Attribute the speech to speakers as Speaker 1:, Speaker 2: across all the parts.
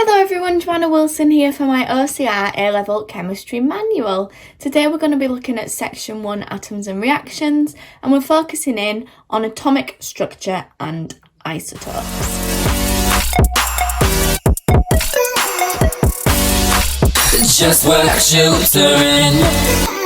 Speaker 1: Hello everyone, Joanna Wilson here for my OCR A-Level Chemistry Manual. Today we're going to be looking at Section 1 Atoms and Reactions, and we're focusing in on atomic structure and isotopes. Just work shooting.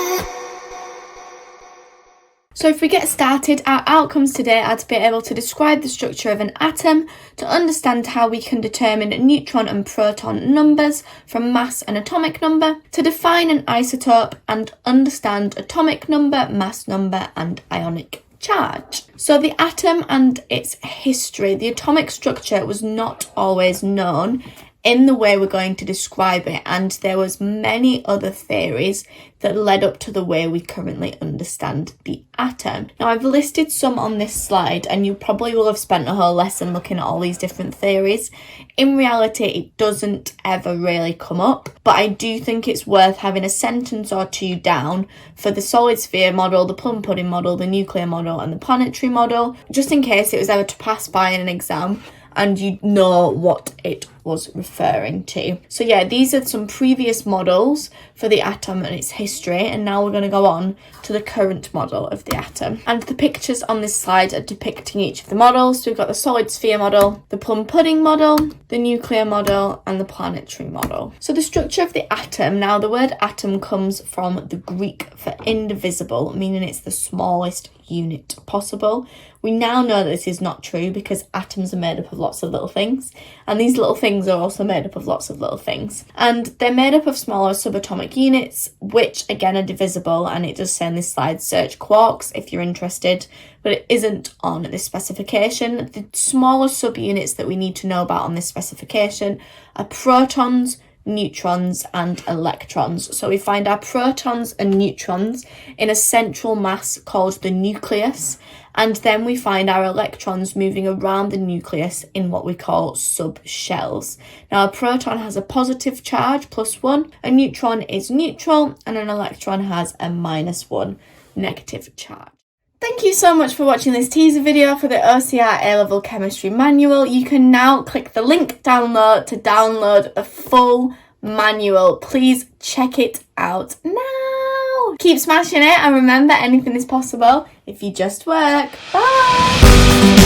Speaker 1: So if we get started, our outcomes today are to be able to describe the structure of an atom, to understand how we can determine neutron and proton numbers from mass and atomic number, to define an isotope and understand atomic number, mass number and ionic charge. So the atom and its history, the atomic structure was not always known in the way we're going to describe it, and there was many other theories that led up to the way we currently understand the atom. Now I've listed some on this slide, and you probably will have spent a whole lesson looking at all these different theories. In reality, it doesn't ever really come up, but I do think it's worth having a sentence or two down for the solid sphere model, the plum pudding model, the nuclear model and the planetary model, just in case it was ever to pass by in an exam and you know what it was referring to. So yeah, these are some previous models for the atom and its history, and now we're going to go on to the current model of the atom. And the pictures on this slide are depicting each of the models. So we've got the solid sphere model, the plum pudding model, the nuclear model and the planetary model. So the structure of the atom, now the word atom comes from the Greek for indivisible, meaning it's the smallest unit possible. We now know that this is not true because atoms are made up of lots of little things, and these little things are also made up of lots of little things, and they're made up of smaller subatomic units, which again are divisible. And it does say in this slide, search quarks if you're interested, but it isn't on this specification. The smaller subunits that we need to know about on this specification are protons, neutrons and electrons. So we find our protons and neutrons in a central mass called the nucleus, and then we find our electrons moving around the nucleus in what we call subshells. Now a proton has a positive charge, +1, a neutron is neutral, and an electron has a -1 negative charge. Thank you so much for watching this teaser video for the OCR A-Level Chemistry Manual. You can now click the link download to download the full manual. Please check it out now. Keep smashing it, and remember, anything is possible if you just work. Bye!